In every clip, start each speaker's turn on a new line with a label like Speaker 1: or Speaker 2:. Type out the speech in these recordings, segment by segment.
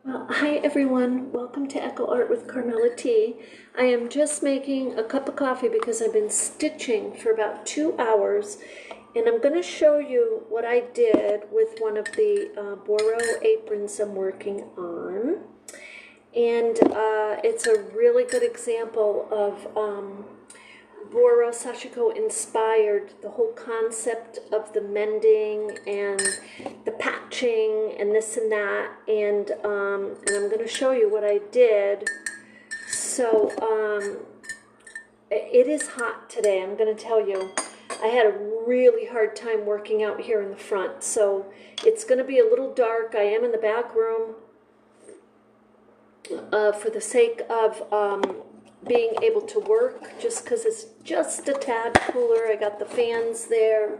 Speaker 1: Well, hi everyone. Welcome to Echo Art with Carmella-T. I am just making a cup of coffee because I've been stitching for about 2 hours, and I'm going to show you what I did with one of the Boro aprons I'm working on. And it's a really good example of Boro Sashiko inspired the whole concept of the mending and the patching and this and that, and I'm going to show you what I did. So it is hot today, I'm going to tell you. I had a really hard time working out here in the front, so it's going to be a little dark. I am in the back room for the sake of being able to work, just because it's just a tad cooler. I got the fans there,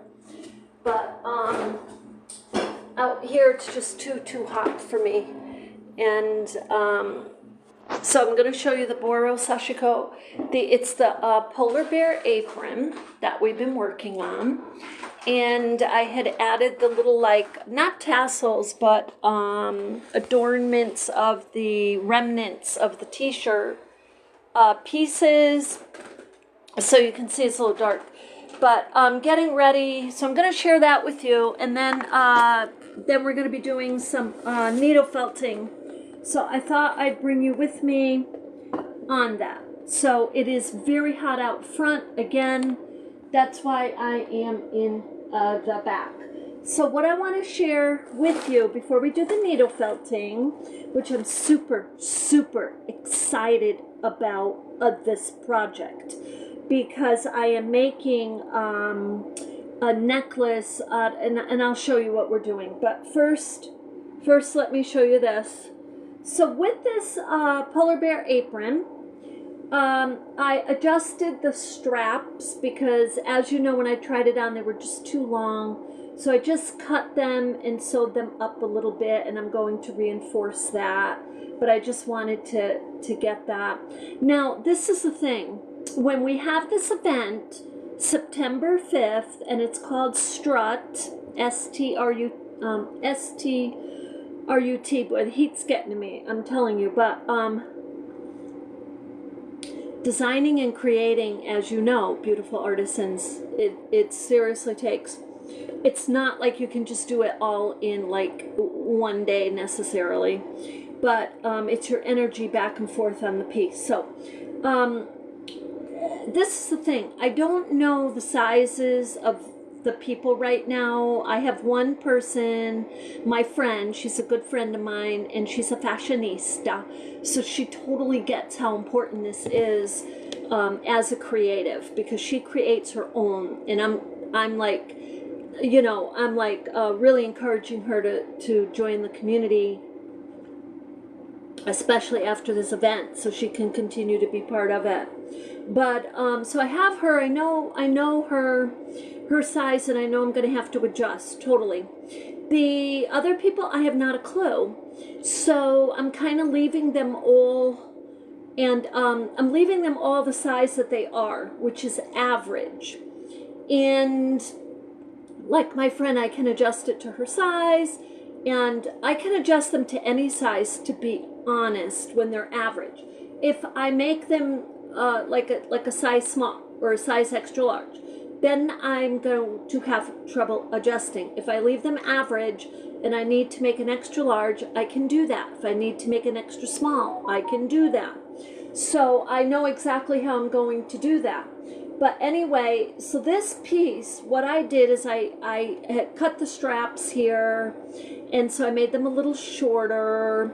Speaker 1: but out here it's just too hot for me. And so I'm going to show you the Boro Sashiko. It's the polar bear apron that we've been working on, and I had added the little, like, not tassels, but adornments of the remnants of the t-shirt pieces, so you can see it's a little dark, but I'm getting ready, so I'm going to share that with you, and then we're going to be doing some needle felting. So I thought I'd bring you with me on that. So it is very hot out front again. That's why I am in the back. So what I want to share with you before we do the needle felting, which I'm super excited about this project, because I am making a necklace, and I'll show you what we're doing. But first let me show you this. So with this polar bear apron, I adjusted the straps because, as you know, when I tried it on, they were just too long. So I just cut them and sewed them up a little bit, and I'm going to reinforce that. But I just wanted to get that. Now, this is the thing. When we have this event, September 5th, and it's called Strut, S-T-R-U-T, boy, the heat's getting to me, I'm telling you. But designing and creating, as you know, beautiful artisans, it seriously takes. It's not like you can just do it all in like one day necessarily, but it's your energy back and forth on the piece. So this is the thing. I don't know the sizes of the people right now. I have one person, my friend, she's a good friend of mine, and she's a fashionista, so she totally gets how important this is as a creative, because she creates her own, and I'm like, you know, I'm like really encouraging her to join the community, especially after this event, so she can continue to be part of it. But so I have her. I know her size, and I know I'm going to have to adjust totally. The other people, I have not a clue, so I'm kind of leaving them all, and I'm leaving them all the size that they are, which is average. And like my friend, I can adjust it to her size, and I can adjust them to any size, to be honest, when they're average. If I make them like a size small or a size extra large, then I'm going to have trouble adjusting. If I leave them average and I need to make an extra large, I can do that. If I need to make an extra small, I can do that. So I know exactly how I'm going to do that. But anyway, so this piece, what I did is I had cut the straps here, and so I made them a little shorter.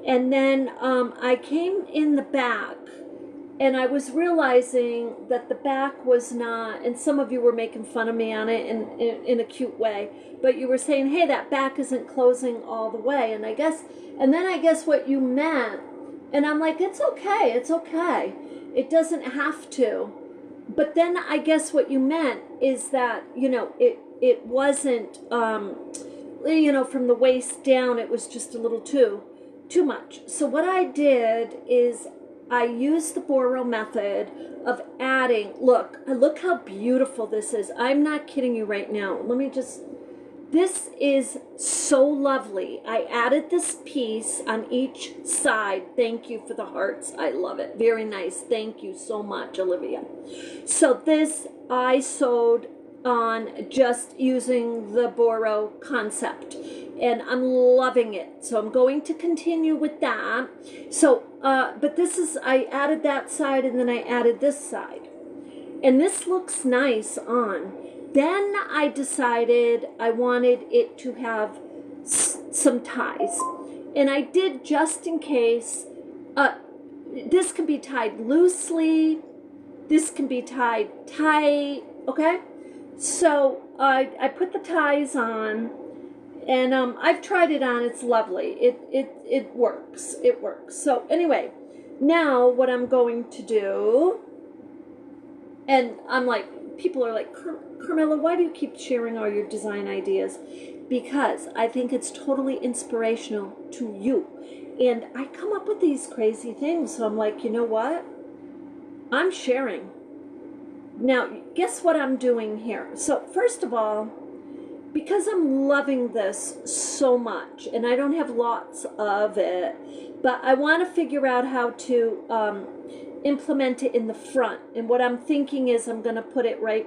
Speaker 1: And then I came in the back, and I was realizing that the back was not, and some of you were making fun of me on it in a cute way, but you were saying, hey, that back isn't closing all the way. And then I guess what you meant, and I'm like, it's okay, it doesn't have to. But then I guess what you meant is that, you know, it wasn't, you know, from the waist down, it was just a little too much. So what I did is I used the Boro method of adding, look how beautiful this is. I'm not kidding you right now. Let me just this is so lovely. I added this piece on each side. Thank you for the hearts. I love it. Very nice. Thank you so much, Olivia. So this I sewed on just using the Boro concept, and I'm loving it. So I'm going to continue with that. So, but this is, I added that side and then I added this side. And this looks nice on. Then I decided I wanted it to have some ties. And I did, just in case, this can be tied loosely, this can be tied tight, okay? So I put the ties on, and I've tried it on. It's lovely. It works. It works. So anyway, now what I'm going to do, and I'm like, people are like, Carmella, why do you keep sharing all your design ideas? Because I think it's totally inspirational to you. And I come up with these crazy things. So I'm like, you know what? I'm sharing. Now, guess what I'm doing here? So first of all, because I'm loving this so much, and I don't have lots of it, but I want to figure out how to implement it in the front. And what I'm thinking is I'm going to put it right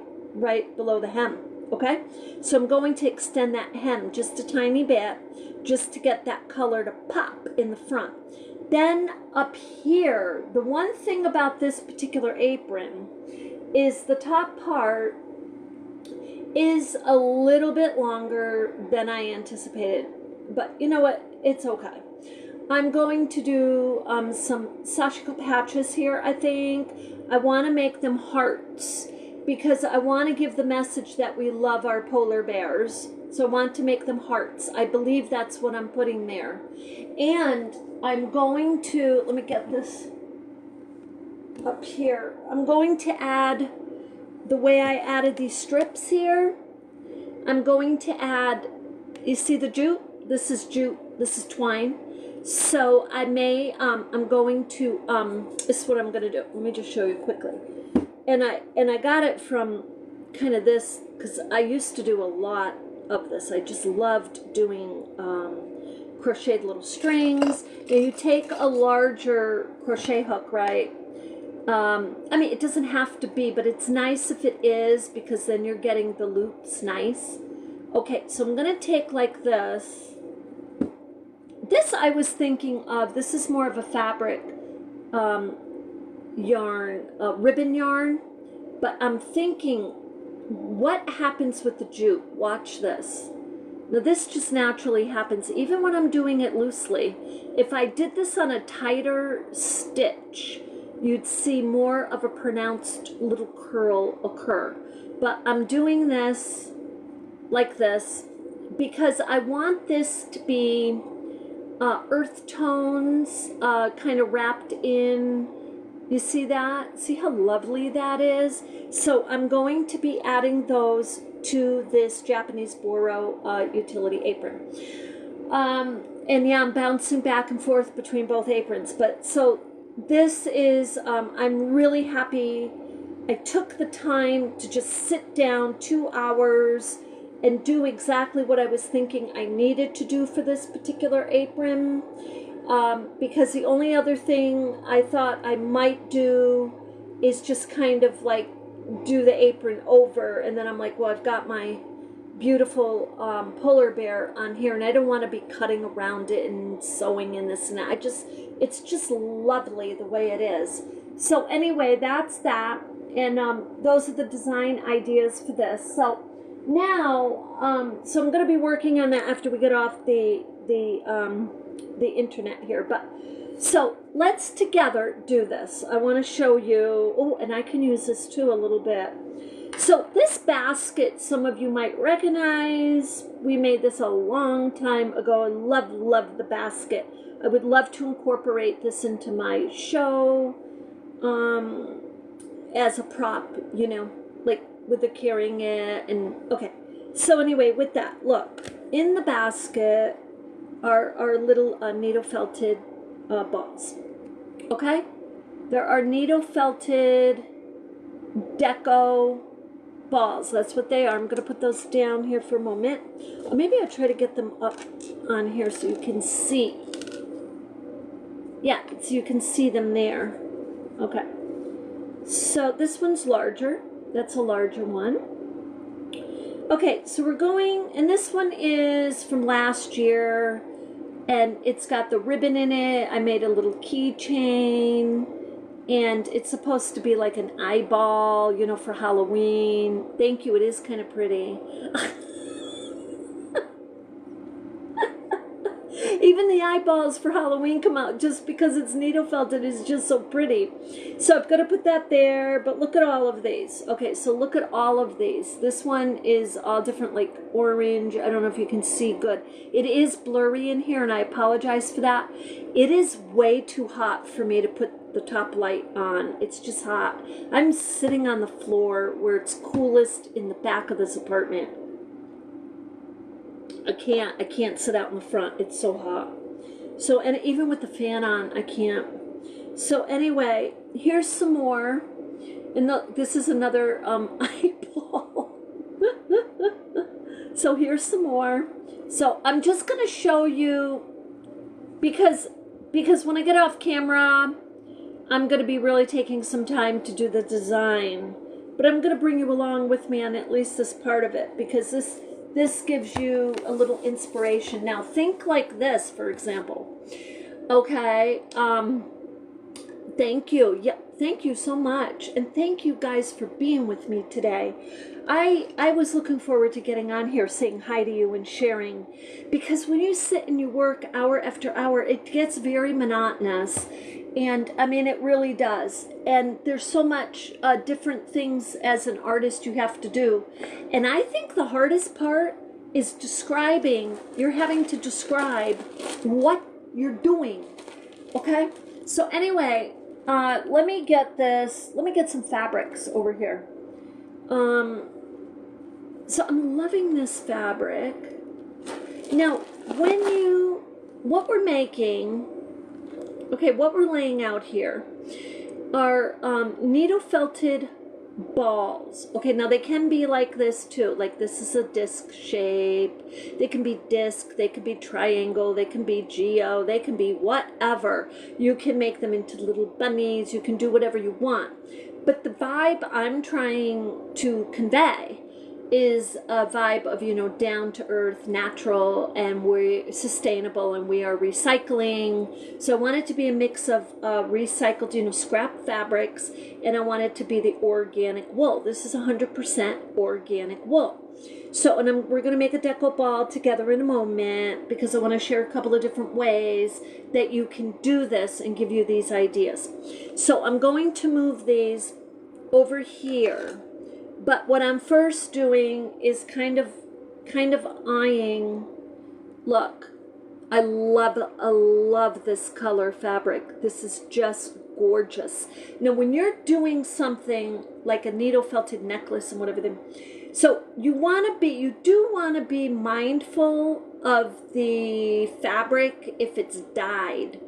Speaker 1: below the hem, okay? So I'm going to extend that hem just a tiny bit, just to get that color to pop in the front. Then up here, the one thing about this particular apron is the top part is a little bit longer than I anticipated, but you know what? It's okay. I'm going to do some sashiko patches here, I think. I want to make them hearts because I want to give the message that we love our polar bears. So I want to make them hearts. I believe that's what I'm putting there. And I'm going to, let me get this up here. I'm going to add, the way I added these strips here, I'm going to add, you see the jute? This is jute, this is twine. So I may, I'm going to, this is what I'm going to do. Let me just show you quickly. And I got it from kind of this, because I used to do a lot of this. I just loved doing crocheted little strings. And you take a larger crochet hook, right? I mean, it doesn't have to be, but it's nice if it is, because then you're getting the loops nice. Okay, so I'm going to take like this. This I was thinking of, this is more of a fabric yarn, ribbon yarn, but I'm thinking, what happens with the jute? Watch this. Now this just naturally happens, even when I'm doing it loosely. If I did this on a tighter stitch, you'd see more of a pronounced little curl occur. But I'm doing this like this because I want this to be earth tones kind of wrapped in. You see that? See how lovely that is? So I'm going to be adding those to this Japanese Boro utility apron. And yeah, I'm bouncing back and forth between both aprons. But so this is, I'm really happy. I took the time to just sit down 2 hours and do exactly what I was thinking I needed to do for this particular apron. Because the only other thing I thought I might do is just kind of like do the apron over, and then I'm like, well, I've got my beautiful polar bear on here, and I don't want to be cutting around it and sewing in this and that. It's just lovely the way it is. So anyway, that's that, and those are the design ideas for this. So now, so I'm going to be working on that after we get off the internet here. But so let's together do this. I want to show you. Oh, and I can use this too a little bit. So this basket, some of you might recognize. We made this a long time ago. I love the basket. I would love to incorporate this into my show as a prop, you know, like with the carrying it. And okay, so anyway, with that, look, in the basket are little needle felted balls. Okay, there are needle felted deco balls. That's what they are. I'm going to put those down here for a moment. Or maybe I'll try to get them up on here so you can see. Yeah, so you can see them there. Okay. So this one's larger. That's a larger one. Okay, so we're going, and this one is from last year, and it's got the ribbon in it. I made a little keychain, and it's supposed to be like an eyeball, you know, for Halloween. Thank you, it is kind of pretty. Even the eyeballs for Halloween come out just because it's needle felted. Is just so pretty. So I'm going to put that there, but look at all of these. Okay, so look at all of these. This one is all different, like orange. I don't know if you can see good. It is blurry in here, and I apologize for that. It is way too hot for me to put the top light on. It's just hot. I'm sitting on the floor where it's coolest in the back of this apartment. I can't sit out in the front. It's so hot. So, and even with the fan on, I can't. So anyway, here's some more. And this is another eyeball. So here's some more. So I'm just going to show you, because when I get off camera, I'm going to be really taking some time to do the design. But I'm going to bring you along with me on at least this part of it, because this gives you a little inspiration. Now think like this, for example. Okay, thank you. Yeah, thank you so much. And thank you guys for being with me today. I was looking forward to getting on here, saying hi to you and sharing, because when you sit and you work hour after hour, it gets very monotonous. And I mean, it really does. And there's so much different things as an artist you have to do. And I think the hardest part is describing. You're having to describe what you're doing. Okay? So anyway, let me get this. Let me get some fabrics over here. So I'm loving this fabric. Now, what we're making, okay, what we're laying out here are needle felted balls. Okay, now they can be like this too. Like this is a disc shape. They can be disc, they can be triangle, they can be geo, they can be whatever. You can make them into little bunnies. You can do whatever you want. But the vibe I'm trying to convey is a vibe of, you know, down to earth, natural, and we're sustainable, and we are recycling. So I want it to be a mix of recycled, you know, scrap fabrics, and I want it to be the organic wool. This is 100% organic wool. So, and we're going to make a deco ball together in a moment, because I want to share a couple of different ways that you can do this and give you these ideas. So I'm going to move these over here. But what I'm first doing is kind of eyeing. Look, I love this color fabric. This is just gorgeous. Now, when you're doing something like a needle felted necklace and whatever, so you do want to be mindful of the fabric if it's dyed,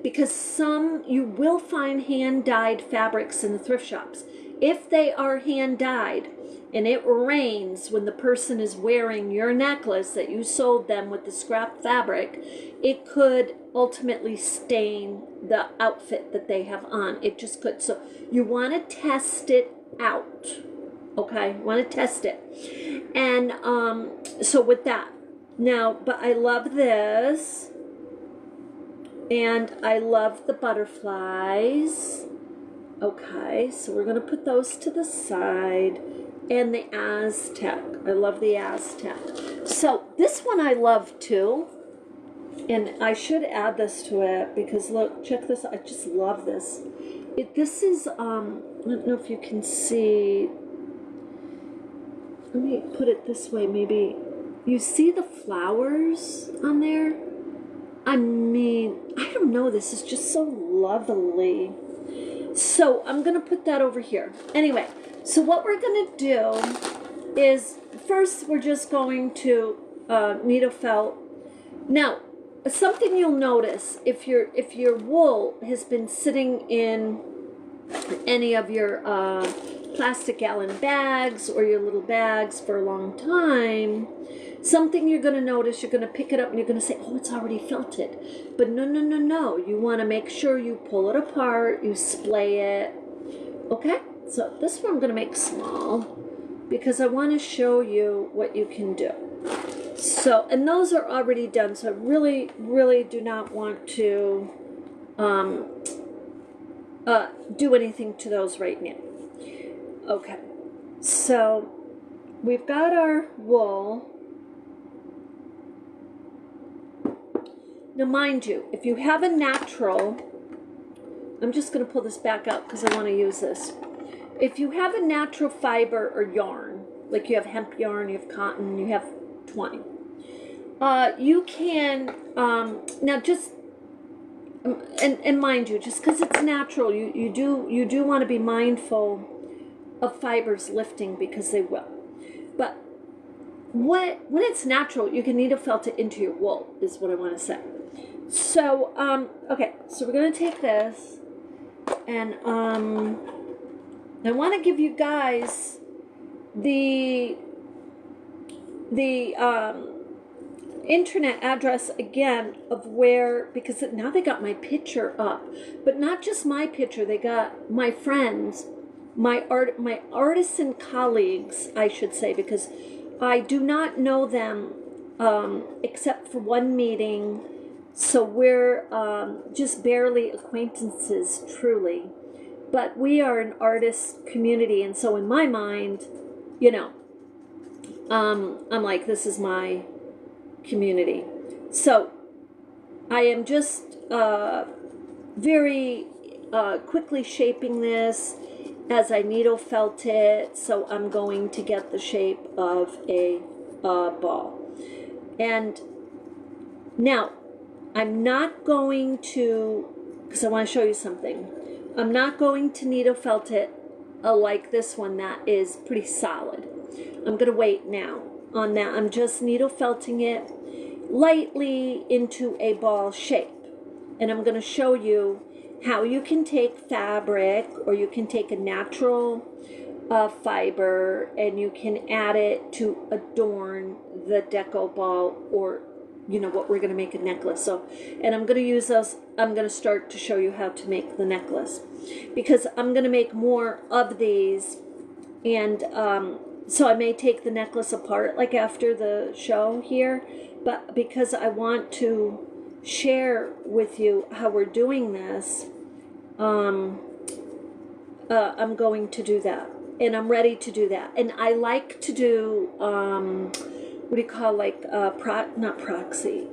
Speaker 1: because you will find hand dyed fabrics in the thrift shops. If they are hand dyed and it rains when the person is wearing your necklace that you sold them with the scrap fabric, it could ultimately stain the outfit that they have on. It just could. So you want to test it out. Okay, you want to test it. And so with that. Now, but I love this. And I love the butterflies. Okay, so we're going to put those to the side. And the Aztec. I love the Aztec. So this one I love too. And I should add this to it, because look, check this out. I just love this. This is, I don't know if you can see. Let me put it this way, maybe. You see the flowers on there? I mean, I don't know. This is just so lovely. So I'm going to put that over here. Anyway, so what we're going to do is, first we're just going to needle felt. Now, something you'll notice, if your wool has been sitting in any of your plastic gallon bags or your little bags for a long time, something you're going to notice, you're going to pick it up and you're going to say, oh, it's already felted. But no, no, no, no. You want to make sure you pull it apart, you splay it. Okay? So this one I'm going to make small because I want to show you what you can do. So, and those are already done, so I really, really do not want to do anything to those right now. Okay, so we've got our wool. Now, mind you, if you have a natural, I'm just going to pull this back out because I want to use this. If you have a natural fiber or yarn, like you have hemp yarn, you have cotton, you have twine, you can, now just, and mind you, just because it's natural, you do want to be mindful of fibers lifting because they will. But when it's natural, you can needle felt it into your wool, is what I want to say. So, okay, so we're going to take this, and I want to give you guys the internet address again of where, because now they got my picture up, but not just my picture, they got my friends, my artisan colleagues, I should say, because I do not know them except for one meeting, so we're just barely acquaintances, truly. But we are an artist community, and so in my mind, you know, I'm like, this is my community. So I am just very quickly shaping this as I needle felt it, so I'm going to get the shape of a ball. And now I'm not going to, because I want to show you something, I'm not going to needle felt it like this one that is pretty solid. I'm going to wait now on that. I'm just needle felting it lightly into a ball shape. And I'm going to show you how you can take fabric, or you can take a natural fiber, and you can add it to adorn the deco ball, or you know what, we're going to make a necklace. So, and I'm going to use those. I'm going to start to show you how to make the necklace, because I'm going to make more of these, and so I may take the necklace apart like after the show here, but because I want to share with you how we're doing this, I'm going to do that, and I'm ready to do that. And I like to do what do you call, like not proxy,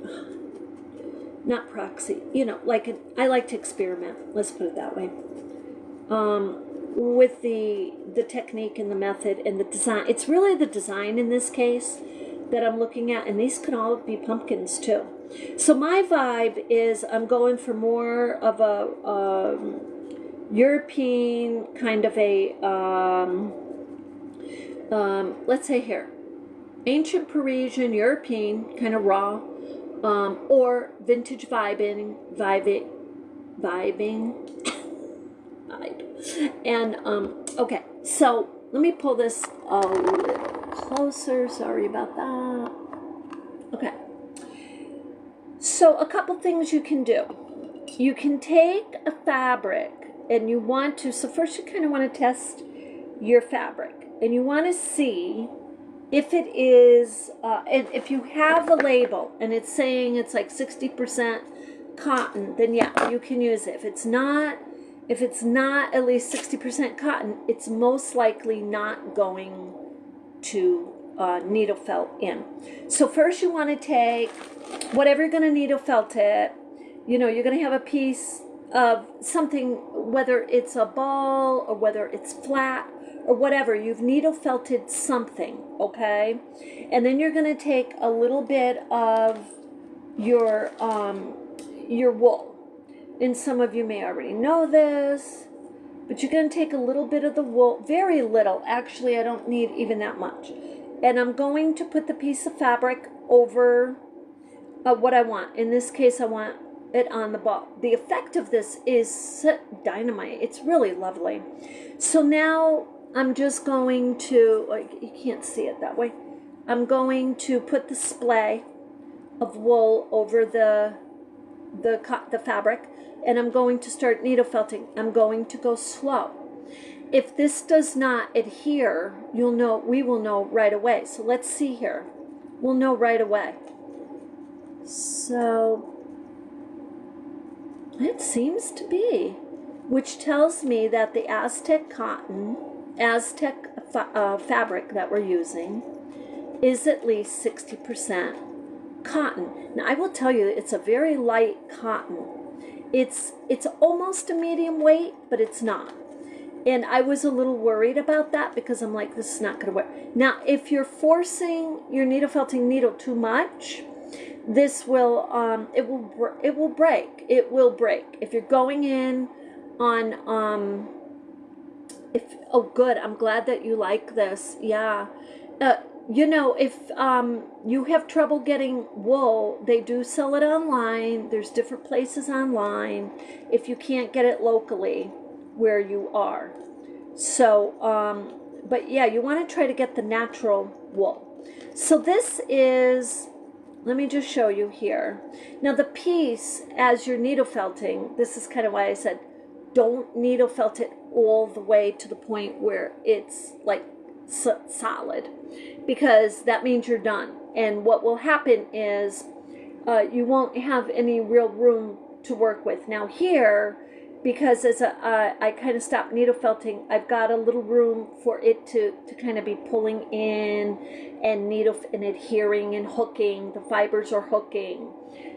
Speaker 1: you know, like I like to experiment, let's put it that way, with the technique and the method and the design. It's really the design in this case that I'm looking at, and these can all be pumpkins too. So my vibe is I'm going for more of a European kind of a let's say here, ancient Parisian, European, kind of raw, or vintage vibing. And okay, so let me pull this a little closer. Sorry about that. Okay. So a couple things you can do. You can take a fabric, and you want to, so first you kind of want to test your fabric, and you want to see if it is, and if you have a label and it's saying it's like 60% cotton, then yeah, you can use it. If it's not at least 60% cotton, it's most likely not going to needle felt in. So first you want to take whatever you're going to needle felt it, you know, you're going to have a piece of something, whether it's a ball or whether it's flat or whatever, you've needle felted something, okay? And then you're going to take a little bit of your wool. And some of you may already know this, but you're going to take a little bit of the wool, very little. Actually, I don't need even that much. And I'm going to put the piece of fabric over what I want. In this case, I want it on the ball. The effect of this is dynamite. It's really lovely. So now I'm just going to, like, you can't see it that way. I'm going to put the splay of wool over the fabric, and I'm going to start needle felting. I'm going to go slow. If this does not adhere, you'll know, we will know right away. So let's see here. We'll know right away. So it seems to be, which tells me that the Aztec fabric that we're using is at least 60% cotton. Now I will tell you, it's a very light cotton. It's almost a medium weight, but it's not. And I was a little worried about that because I'm like, this is not going to work. Now, if you're forcing your needle felting needle too much, this will it will break. It will break. If you're going in on oh good, I'm glad that you like this. Yeah. You know, if you have trouble getting wool, they do sell it online. There's different places online if you can't get it locally where you are. So, but yeah, you want to try to get the natural wool. So this is, let me just show you here. Now the piece, as you're needle felting, this is kind of why I said, don't needle felt it all the way to the point where it's like solid, because that means you're done. And what will happen is you won't have any real room to work with. Now here, because as I kind of stopped needle felting, I've got a little room for it to kind of be pulling in and needle and adhering and hooking. The fibers are hooking.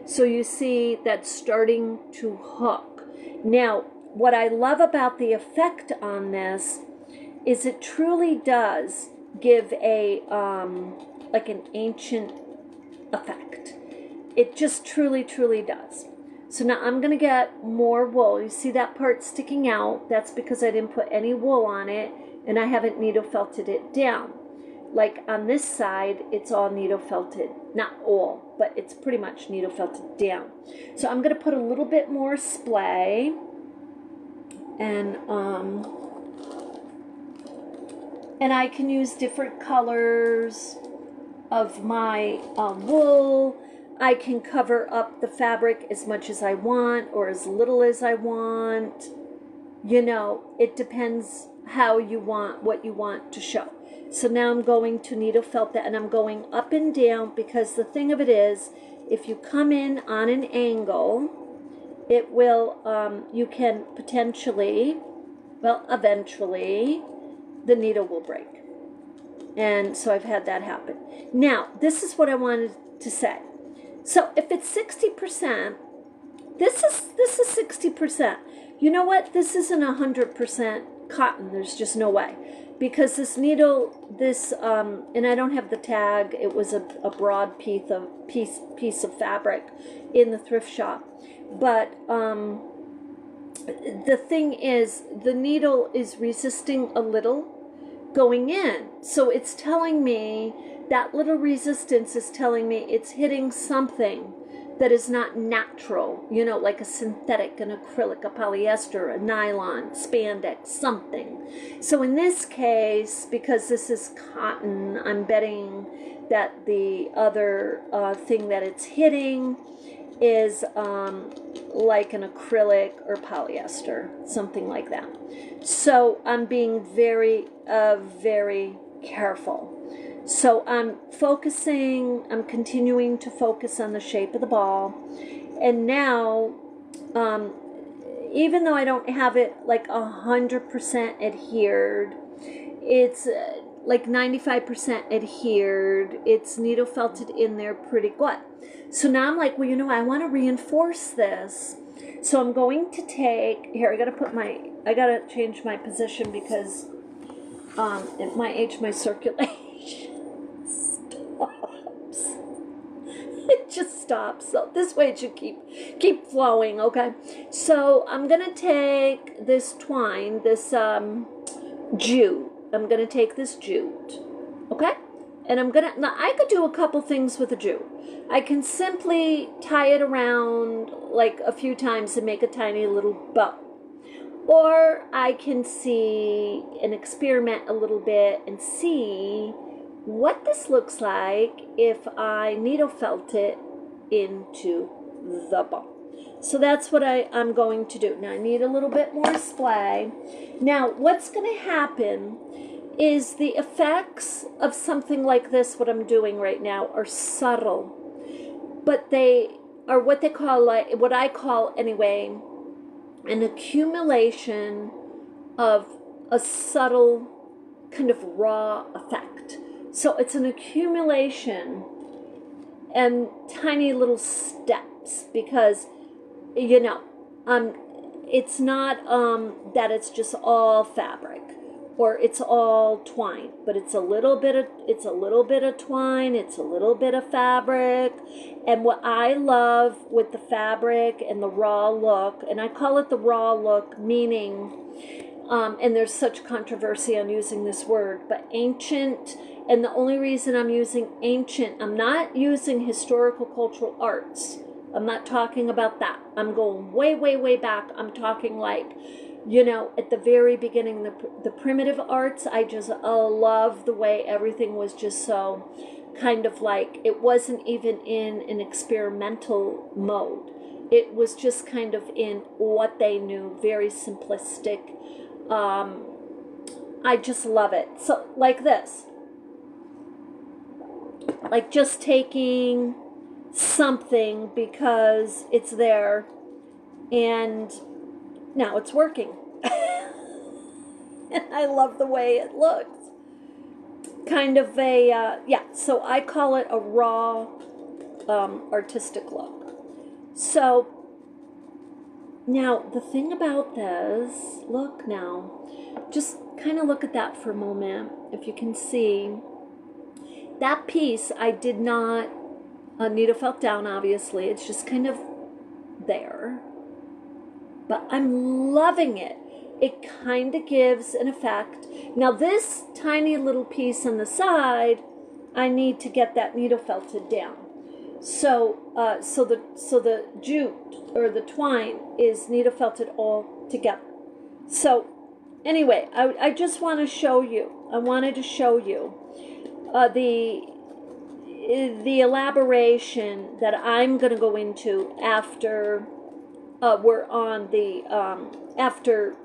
Speaker 1: So you see that's starting to hook. Now, what I love about the effect on this is it truly does give a, like an ancient effect. It just truly, truly does. So now I'm going to get more wool. You see that part sticking out? That's because I didn't put any wool on it and I haven't needle felted it down. Like on this side, it's all needle felted. Not all, but it's pretty much needle felted down. So I'm going to put a little bit more splay. And I can use different colors of my wool. I can cover up the fabric as much as I want or as little as I want. You know, it depends how you want, what you want to show. So now I'm going to needle felt that, and I'm going up and down, because the thing of it is, if you come in on an angle, it will, you can potentially, well, eventually, the needle will break. And so I've had that happen. Now, this is what I wanted to say. So if it's 60%, this is 60%. You know what? This isn't 100% cotton. There's just no way. Because this needle, and I don't have the tag, it was a broad piece of fabric in the thrift shop. But the thing is, the needle is resisting a little going in. So it's telling me, that little resistance is telling me it's hitting something that is not natural, you know, like a synthetic, an acrylic, a polyester, a nylon, spandex, something. So in this case, because this is cotton, I'm betting that the other thing that it's hitting is like an acrylic or polyester, something like that. So I'm being very, very careful. So I'm continuing to focus on the shape of the ball. And now, even though I don't have it like 100% adhered, it's like 95% adhered. It's needle felted in there pretty good. So now I'm like, well, you know, I want to reinforce this. So I'm going to take, here, I got to change my position because at my age, my circulation stops. It just stops. So this way it should keep flowing, okay? So I'm going to take this twine, this jute. I'm going to take this jute, okay? And now I could do a couple things with the jute. I can simply tie it around like a few times and make a tiny little bow. Or I can see and experiment a little bit and see what this looks like if I needle felt it into the ball. So that's what I'm going to do. Now I need a little bit more splay. Now what's going to happen is the effects of something like this, what I'm doing right now, are subtle. But they are what they call, like, what I call anyway, an accumulation of a subtle kind of raw effect. So it's an accumulation and tiny little steps, because it's not that it's just all fabric or it's all twine, but it's a little bit of twine, it's a little bit of fabric. And what I love with the fabric and the raw look, and I call it the raw look, meaning and there's such controversy on using this word, but ancient. And the only reason I'm using ancient, I'm not using historical cultural arts. I'm not talking about that. I'm going way, way, way back. I'm talking like, at the very beginning, the primitive arts. I just love the way everything was just so kind of like, it wasn't even in an experimental mode. It was just kind of in what they knew, very simplistic. I just love it. So like this. Like just taking something because it's there and now it's working. And I love the way it looks. Kind of a, so I call it a raw artistic look. So now the thing about this, look now, just kind of look at that for a moment. If you can see, that piece I did not needle felt down, obviously. It's just kind of there. But I'm loving it. It kind of gives an effect. Now this tiny little piece on the side, I need to get that needle felted down. So the jute or the twine is needle felted all together. So anyway, I just want to show you. I wanted to show you the elaboration that I'm going to go into after we're on the after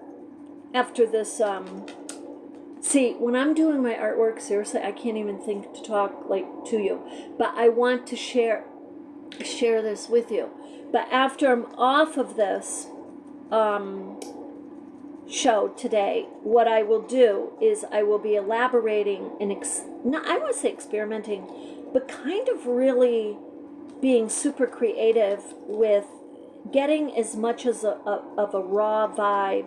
Speaker 1: this. See, when I'm doing my artwork, seriously, I can't even think to talk like to you, but I want to share this with you. But after I'm off of this show today, what I will do is I will be elaborating and I won't say experimenting, but kind of really being super creative with getting as much as of a raw vibe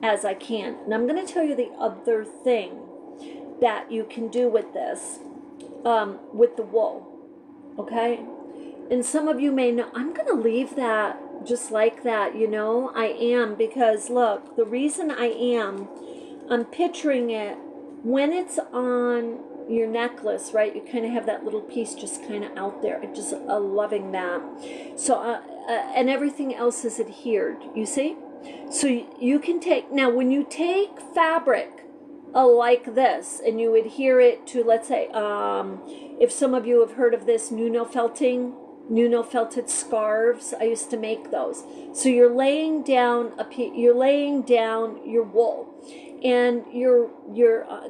Speaker 1: as I can. And I'm going to tell you the other thing that you can do with this, with the wool, okay? And some of you may know, I'm going to leave that just like that, I am, because look, the reason I'm picturing it when it's on your necklace, right? You kind of have that little piece just kind of out there. I'm just loving that. So, and everything else is adhered, you see? So you can take, now when you take fabric like this and you adhere it to, let's say, if some of you have heard of this Nuno felted scarves, I used to make those. So you're laying down your wool, and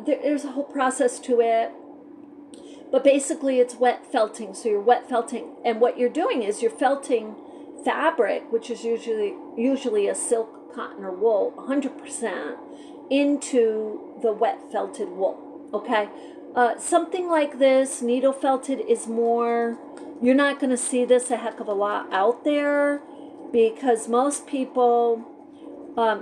Speaker 1: there's a whole process to it, but basically it's wet felting. So you're wet felting, and what you're doing is you're felting fabric, which is usually a silk, cotton, or wool, 100% into the wet felted wool. Okay, something like this, needle felted, is more. You're not going to see this a heck of a lot out there, because most people,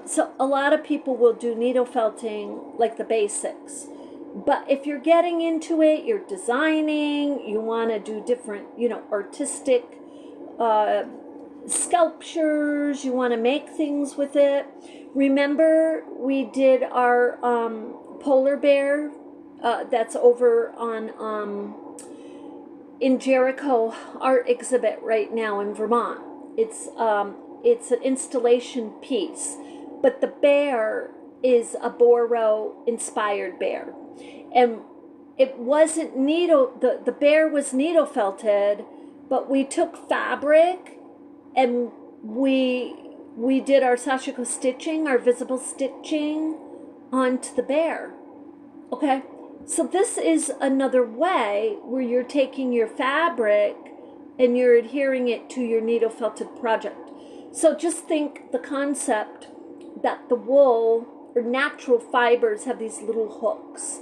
Speaker 1: so a lot of people will do needle felting like the basics. But if you're getting into it, you're designing, you want to do different, artistic sculptures, you want to make things with it. Remember, we did our polar bear that's over on in Jericho art exhibit right now in Vermont. It's an installation piece but the bear is a Boro inspired bear. And it wasn't the bear was needle felted, but we took fabric and we did our sashiko stitching, our visible stitching onto the bear. Okay, so this is another way where you're taking your fabric and you're adhering it to your needle felted project. So just think the concept that the wool or natural fibers have these little hooks,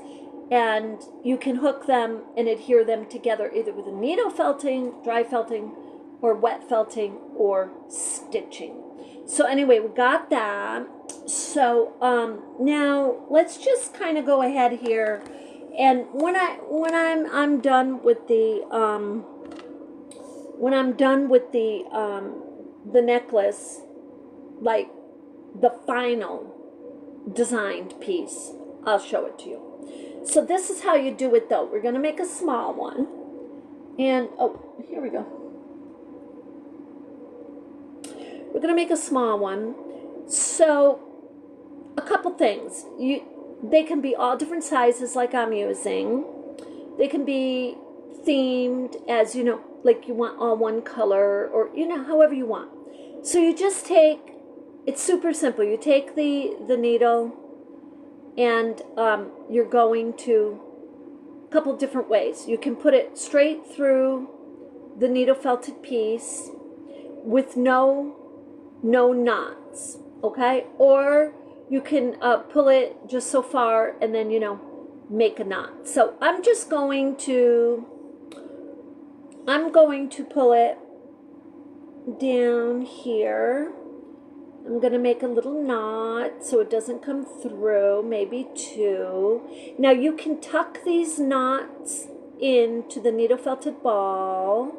Speaker 1: and you can hook them and adhere them together either with a needle felting, dry felting, or wet felting, or stitching. So anyway, we got that. So now let's just kind of go ahead here, and when I'm done with the the necklace, like the final designed piece, I'll show it to you. So this is how you do it though. We're going to make a small one, and oh, here we go. We're going to make a small one. So a couple things. They can be all different sizes like I'm using. They can be themed as, you know, like you want all one color, or, you know, however you want. So you just take, it's super simple. You take the needle, and you're going to a couple different ways. You can put it straight through the needle felted piece with no knots, okay? Or you can pull it just so far and then, you know, make a knot. So I'm just going to pull it down here. I'm going to make a little knot so it doesn't come through, maybe two. Now you can tuck these knots into the needle felted ball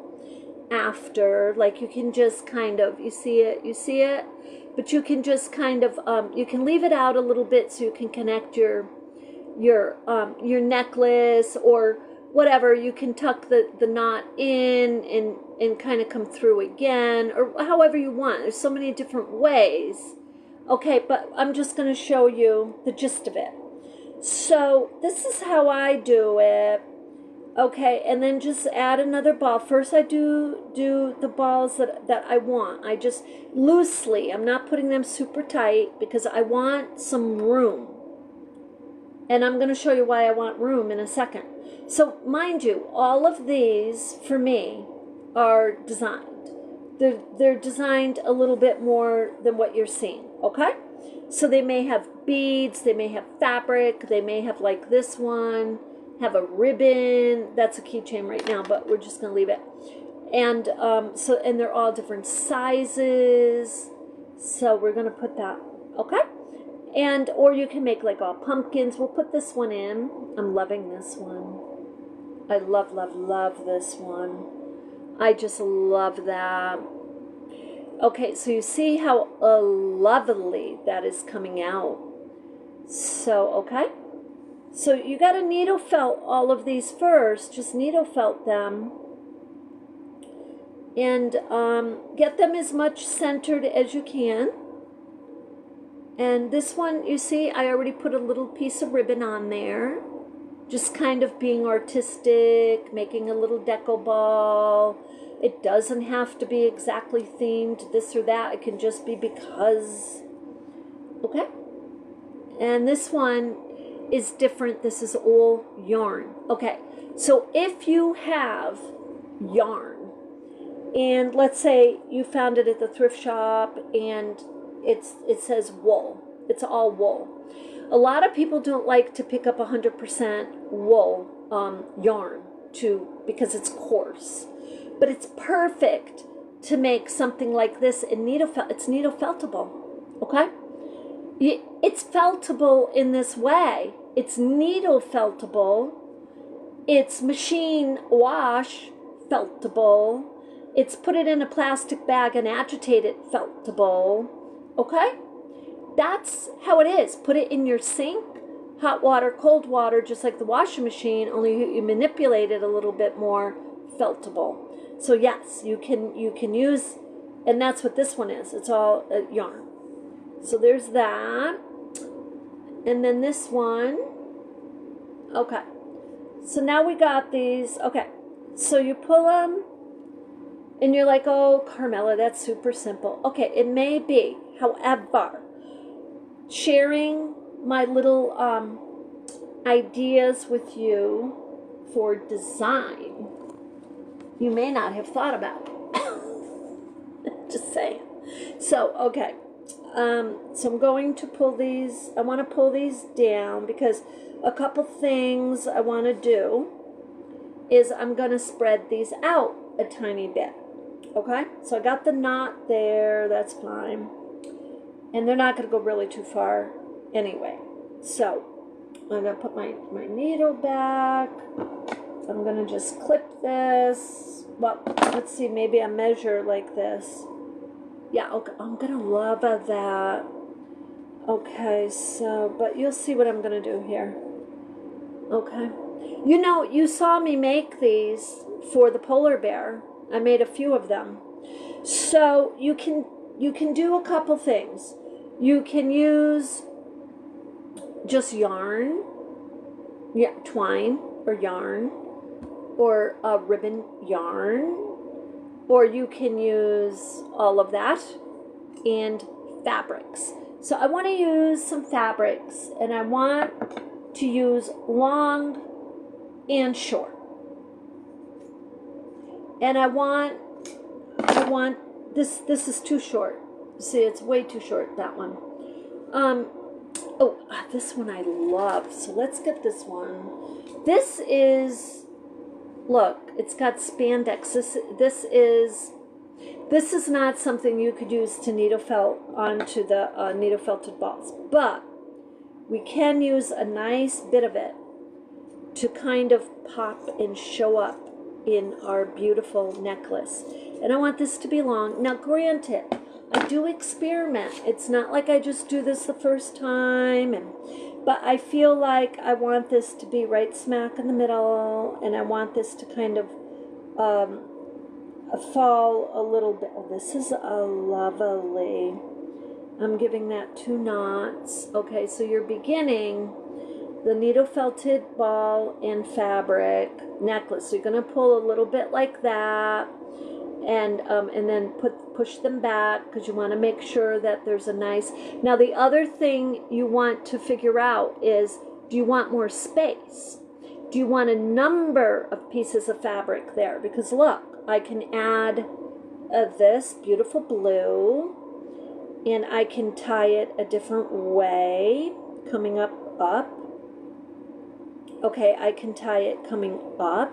Speaker 1: after, like you can just kind of, you see it, but you can just kind of, you can leave it out a little bit so you can connect your necklace or whatever. You can tuck the knot in and kind of come through again, or however you want. There's so many different ways. Okay, but I'm just going to show you the gist of it. So this is how I do it. Okay, and then just add another ball. First I do the balls that I want. I just loosely, I'm not putting them super tight because I want some room. And I'm going to show you why I want room in a second. So mind you, all of these for me are designed. They're designed a little bit more than what you're seeing, okay? So they may have beads, they may have fabric, they may have like this one, have a ribbon. That's a keychain right now, but we're just going to leave it. And and they're all different sizes. So we're going to put that, okay? And, or you can make like all pumpkins. We'll put this one in. I'm loving this one. I love, love, love this one. I just love that. Okay, so you see how lovely that is coming out. So, okay. So you got to needle felt all of these first. Just needle felt them. And get them as much centered as you can. And this one, you see, I already put a little piece of ribbon on there. Just kind of being artistic, making a little deco ball. It doesn't have to be exactly themed this or that. It can just be because. Okay? And this one is different. This is all yarn. Okay, so if you have yarn, and let's say you found it at the thrift shop and it says wool, it's all wool. A lot of people don't like to pick up 100% wool yarn because it's coarse, but it's perfect to make something like this in it's needle feltable. Okay, it's feltable in this way. It's needle feltable. It's machine wash feltable. It's put it in a plastic bag and agitate it feltable. Okay? That's how it is. Put it in your sink, hot water, cold water, just like the washing machine, only you manipulate it a little bit more, feltable. So yes, you can use, and that's what this one is. It's all yarn. So there's that. And then this one. Okay. So now we got these. Okay. So you pull them and you're like, oh, Carmella, that's super simple. Okay, it may be. However, sharing my little ideas with you for design, you may not have thought about. Just saying. So, okay. So I'm going to pull these. I want to pull these down because a couple things I want to do is I'm going to spread these out a tiny bit. Okay? So I got the knot there. That's fine. And they're not going to go really too far anyway. So I'm going to put my needle back. I'm going to just clip this. Well, let's see. Maybe I measure like this. Yeah, okay, I'm going to love that. Okay, so, but you'll see what I'm going to do here. Okay. You know, you saw me make these for the polar bear. I made a few of them. So you can do a couple things. You can use just yarn, yeah, twine or yarn, or a ribbon yarn. Or you can use all of that and fabrics. So I want to use some fabrics, and I want to use long and short. And I want this is too short. See, it's way too short, that one. This one I love. So let's get this one. This is, look, it's got spandex. This is not something you could use to needle felt onto the needle felted balls, but we can use a nice bit of it to kind of pop and show up in our beautiful necklace. And I want this to be long. Now, granted, I do experiment. It's not like I just do this the first time, but I feel like I want this to be right smack in the middle, and I want this to kind of fall a little bit. Oh, this is a lovely. I'm giving that 2 knots. Okay, so you're beginning the needle felted ball and fabric necklace. So you're going to pull a little bit like that, and then push them back because you want to make sure that there's a nice. Now the other thing you want to figure out is, do you want more space? Do you want a number of pieces of fabric there? Because look, I can add this beautiful blue, and I can tie it a different way, coming up. Okay, I can tie it coming up,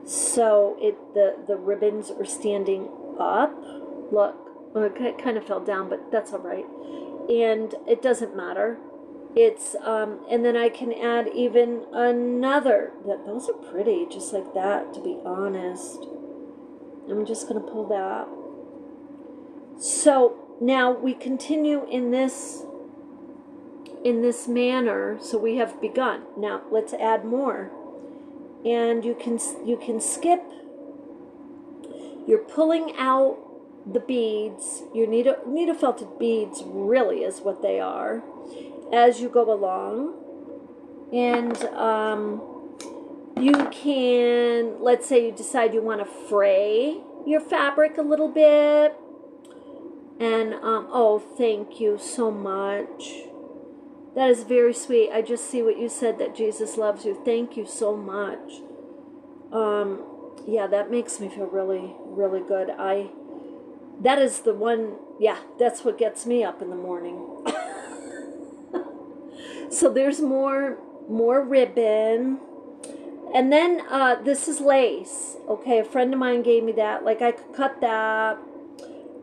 Speaker 1: so the ribbons are standing up. Look, it kind of fell down, but that's all right, and it doesn't matter. It's and then I can add even another. Those are pretty, just like that. To be honest, I'm just going to pull that. So now we continue in this manner. So we have begun. Now let's add more, and you can skip. You're pulling out the beads. Your needle felted beads really is what they are, as you go along. And you can, let's say you decide you want to fray your fabric a little bit, and oh, thank you so much. That is very sweet. I just see what you said, that Jesus loves you. Thank you so much. Yeah, that makes me feel really, really good. That is the one, yeah, that's what gets me up in the morning. So there's more ribbon. And then this is lace. Okay, a friend of mine gave me that. Like, I could cut that.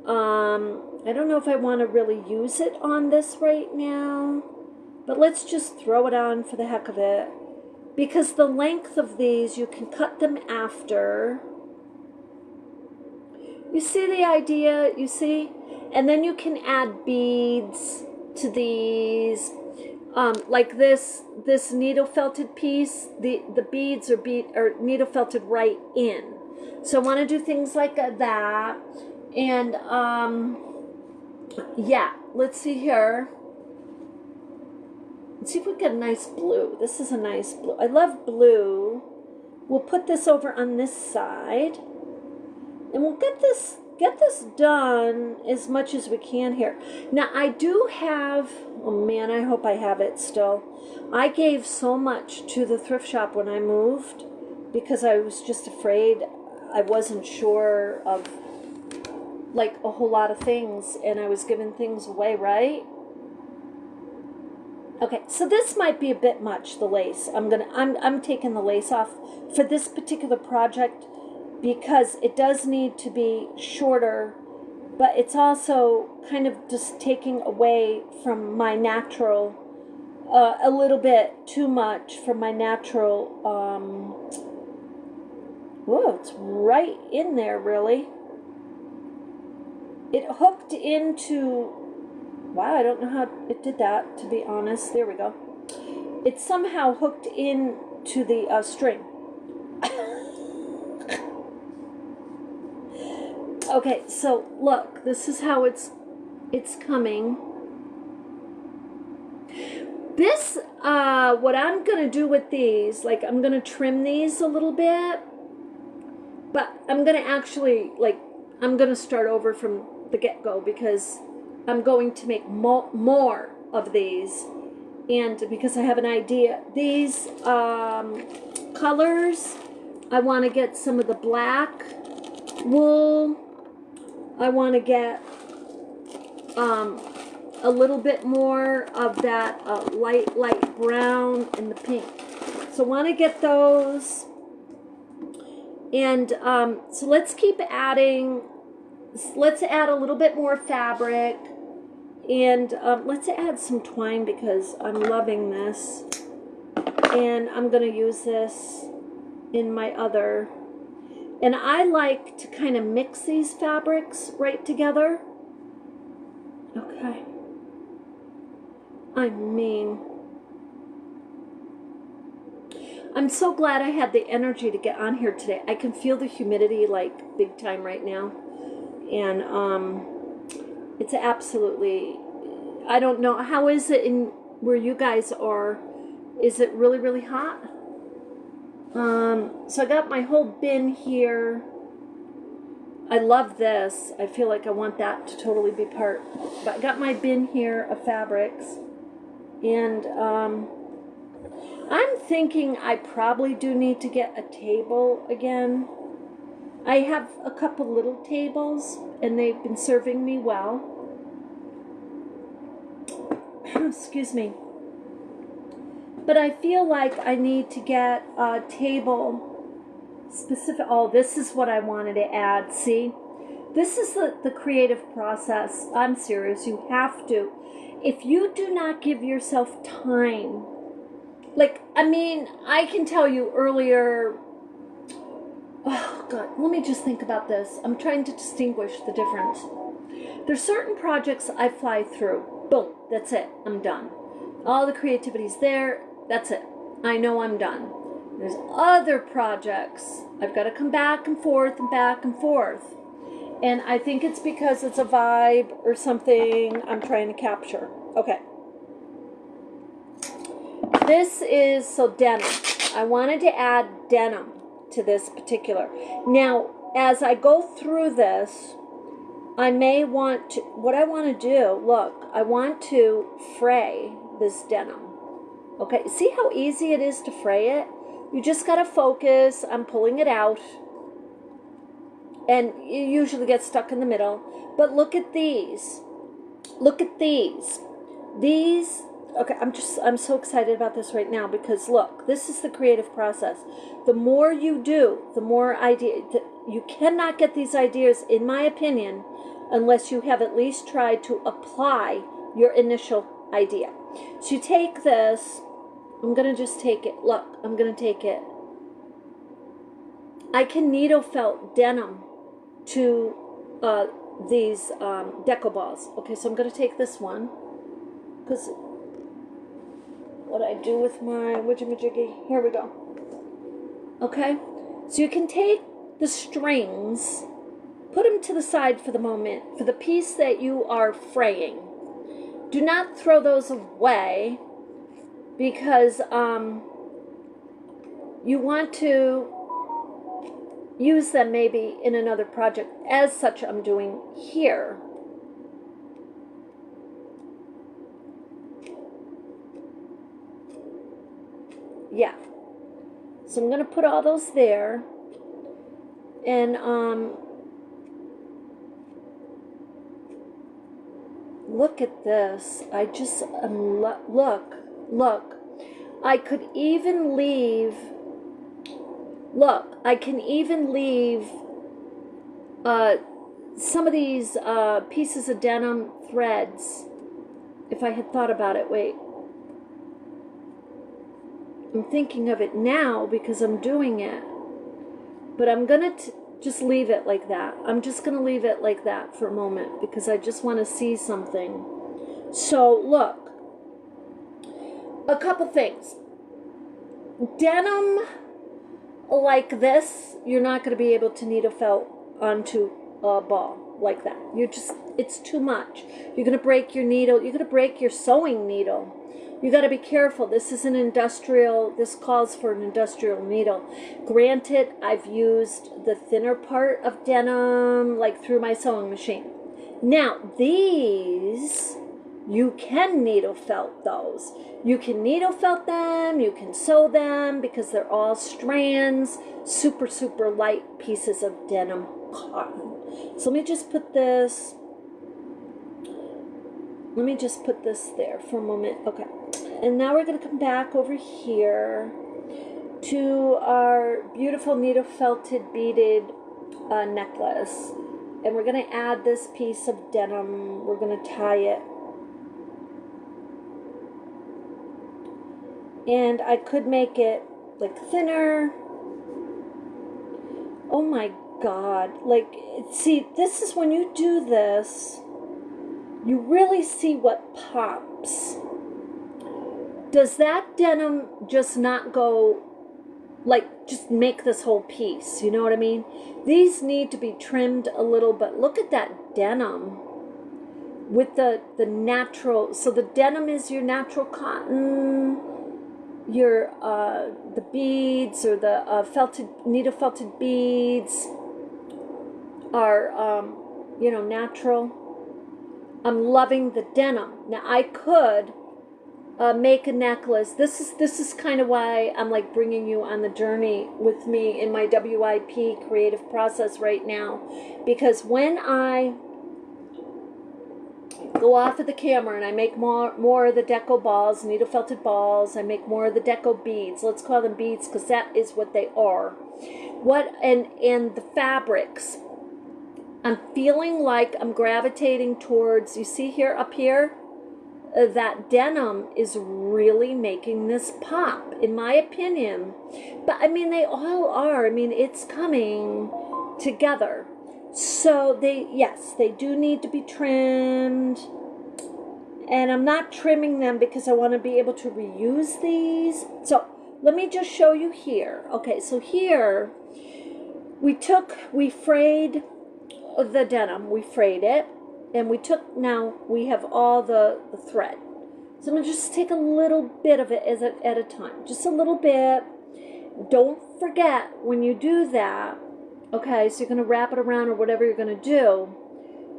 Speaker 1: I don't know if I want to really use it on this right now, but let's just throw it on for the heck of it. Because the length of these, you can cut them after. You see the idea? You see? And then you can add beads to these. Like this needle felted piece, the beads are needle felted right in. So I want to do things like that. And Yeah, let's see here. Let's see if we get a nice blue. This is a nice blue. I love blue. We'll put this over on this side. And we'll get this done as much as we can here. Now I do have, oh man, I hope I have it still. I gave so much to the thrift shop when I moved because I was just afraid. I wasn't sure of like a whole lot of things and I was giving things away, right? Okay, so this might be a bit much, the lace. I'm taking the lace off for this particular project because it does need to be shorter, but it's also kind of just taking away from my natural, a little bit too much from my natural, whoa, it's right in there, really. It hooked into, wow, I don't know how it did that, to be honest. There we go. It somehow hooked into the string. Okay, so look, this is how it's coming. This, what I'm going to do with these, like I'm going to trim these a little bit, but I'm going to actually, like, I'm going to start over from the get-go because I'm going to make more of these, and because I have an idea. These colors, I want to get some of the black wool. I want to get a little bit more of that light brown and the pink. So I want to get those, and so let's keep adding. Let's add a little bit more fabric, and let's add some twine because I'm loving this, and I'm going to use this in my other, and I like to kind of mix these fabrics right together. Okay. I mean, I'm so glad I had the energy to get on here today. I can feel the humidity like big time right now. And it's absolutely, I don't know, how is it in where you guys are? Is it really, really hot? So I got my whole bin here. I love this. I feel like I want that to totally be part. But I got my bin here of fabrics. And I'm thinking I probably do need to get a table again. I have a couple little tables, and they've been serving me well. Excuse me. But I feel like I need to get a table specific. Oh, this is what I wanted to add. See? This is the creative process. I'm serious. You have to. If you do not give yourself time, like, I mean, I can tell you earlier, oh God, let me just think about this. I'm trying to distinguish the difference. There's certain projects I fly through. Boom, that's it. I'm done. All the creativity's there. That's it. I know I'm done. There's other projects. I've got to come back and forth and back and forth. And I think it's because it's a vibe or something I'm trying to capture. Okay. This is, so denim. I wanted to add denim to this particular. Now, as I go through this, I may want to, what I want to do, look, I want to fray this denim. Okay, see how easy it is to fray it? You just got to focus on pulling it out. And you usually get stuck in the middle. But look at these. Look at these. These, okay, I'm so excited about this right now because look, this is the creative process. The more you do, the more idea. You cannot get these ideas, in my opinion, unless you have at least tried to apply your initial idea. So you take this, I'm going to just take it. Look, I'm going to take it. I can needle felt denim to these deco balls. Okay, so I'm going to take this one because what I do with my widget-majiggy, here we go. Okay, so you can take the strings put them to the side for the moment, for the piece that you are fraying. Do not throw those away, because you want to use them maybe in another project. As such, I'm doing here. Yeah. So I'm going to put all those there. And look at this. I just look. I could even leave. Look, I can even leave some of these pieces of denim threads if I had thought about it. Wait. I'm thinking of it now because I'm doing it. But I'm going to just leave it like that. I'm just going to leave it like that for a moment because I just want to see something. So, look. A couple things. Denim like this, you're not going to be able to needle felt onto a ball like that. It's too much. You're going to break your needle. You're going to break your sewing needle. You got to be careful. This is an industrial, this calls for an industrial needle. Granted, I've used the thinner part of denim, like through my sewing machine. Now, these, you can needle felt those. You can needle felt them, you can sew them, because they're all strands, super, super light pieces of denim cotton. So let me just put this, there for a moment. Okay. And now we're going to come back over here to our beautiful needle felted beaded necklace. And we're going to add this piece of denim. We're going to tie it. And I could make it like thinner. Oh my God. Like, see, this is when you do this, you really see what pops. Does that denim just not go, like, just make this whole piece? You know what I mean? These need to be trimmed a little, but look at that denim with the natural. So the denim is your natural cotton, your, the beads or the needle felted beads are, you know, natural. I'm loving the denim. Now I could make a necklace. This is kind of why I'm like bringing you on the journey with me in my WIP creative process right now, because when I go off of the camera and I make more of the deco balls, needle felted balls, I make more of the deco beads. Let's call them beads because that is what they are. And the fabrics, I'm feeling like I'm gravitating towards, you see here, up here, that denim is really making this pop, in my opinion. But I mean, they all are. I mean, it's coming together. So yes, they do need to be trimmed. And I'm not trimming them because I want to be able to reuse these. So let me just show you here. Okay, so here we frayed the denim. We frayed it. And now we have all the thread. So I'm going to just take a little bit of it at a time. Just a little bit. Don't forget when you do that, okay, so you're going to wrap it around or whatever you're going to do,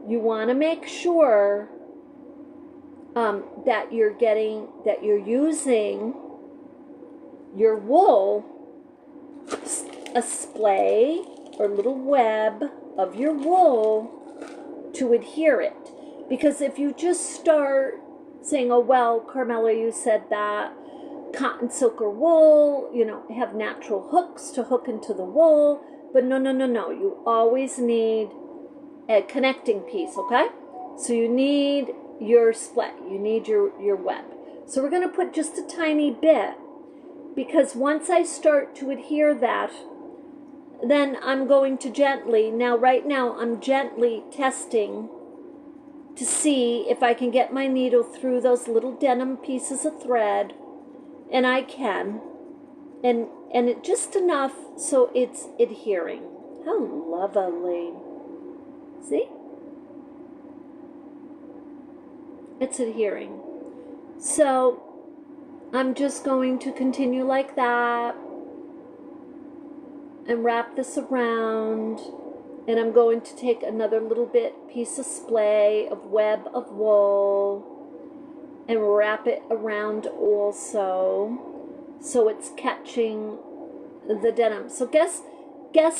Speaker 1: you want to make sure that you're using your wool, a splay or little web of your wool to adhere it. Because if you just start saying, oh well, Carmella, you said that cotton, silk, or wool, you know, have natural hooks to hook into the wool, but no, you always need a connecting piece, okay? So you need your split, you need your web. So we're going to put just a tiny bit, because once I start to adhere that, then I'm going to gently, now right now I'm gently testing to see if I can get my needle through those little denim pieces of thread, and I can, and it just enough so it's adhering. How lovely. See? It's adhering. So I'm just going to continue like that and wrap this around, and I'm going to take another little piece of splay of web of wool and wrap it around also, so it's catching the denim. So guess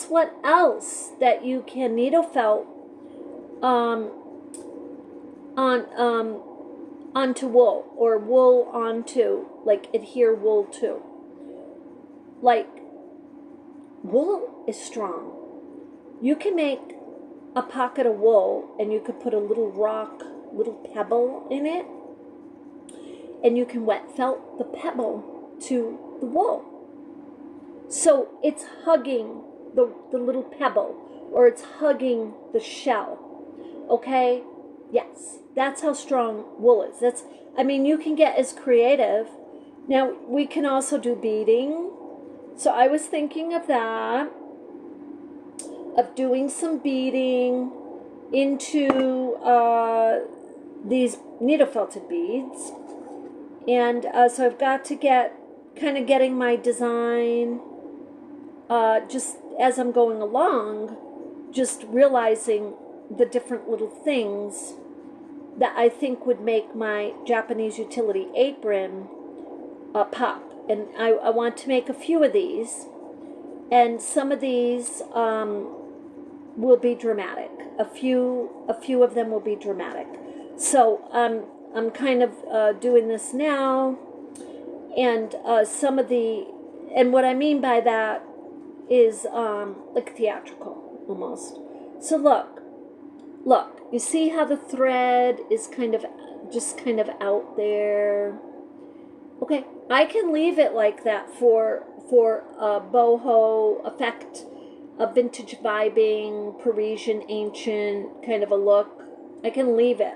Speaker 1: what else that you can needle felt onto wool, or wool onto, like adhere wool to. Like, wool is strong. You can make a pocket of wool and you could put a little rock, little pebble in it, and you can wet felt the pebble to the wool. So it's hugging the little pebble, or it's hugging the shell. Okay? Yes, that's how strong wool is. I mean, you can get as creative. Now, we can also do beading. So I was thinking of that, of doing some beading into these needle felted beads. And so I've got to getting my design just as I'm going along, just realizing the different little things that I think would make my Japanese utility apron pop. And I want to make a few of these, and some of these will be dramatic. A few of them will be dramatic. So I'm kind of doing this now, and some of and what I mean by that is like theatrical almost. So look, you see how the thread is just kind of out there? Okay, I can leave it like that for a boho effect, a vintage vibing, Parisian ancient kind of a look. I can leave it.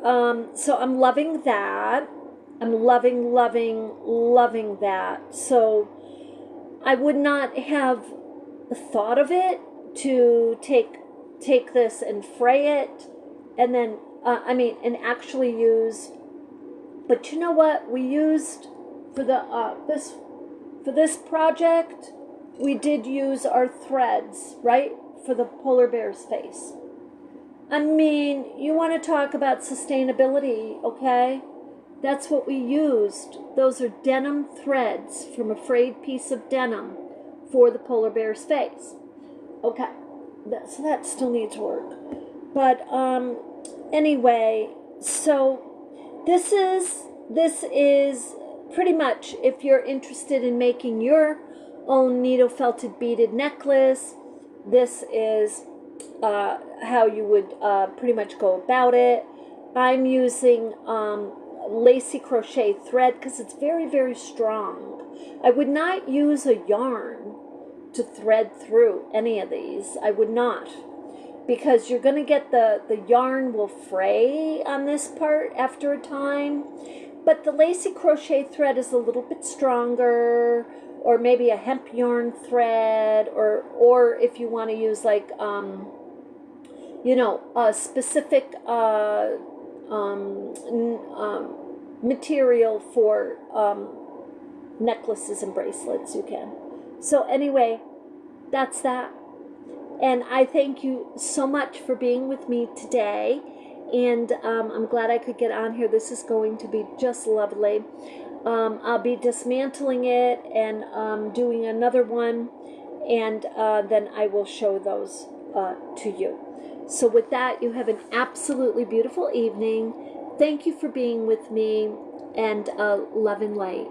Speaker 1: So I'm loving that. I'm loving that. So I would not have thought of it to take this and fray it, and then and actually use. But you know what we used for the for this project? We did use our threads, right, for the polar bear's face. I mean, you want to talk about sustainability, okay? That's what we used. Those are denim threads from a frayed piece of denim for the polar bear's face. Okay, so that still needs work. But anyway, so this is pretty much, if you're interested in making your own needle felted beaded necklace, this is how you would pretty much go about it. I'm using lacy crochet thread because it's very, very strong. I would not use a yarn to thread through any of these. I would not, because you're going to get the yarn will fray on this part after a time. But the lacy crochet thread is a little bit stronger, or maybe a hemp yarn thread, or if you want to use like a specific material for necklaces and bracelets, you can. So anyway, that's that. And I thank you so much for being with me today. And I'm glad I could get on here. This is going to be just lovely. I'll be dismantling it and doing another one. And then I will show those to you. So with that, you have an absolutely beautiful evening. Thank you for being with me. And love and light.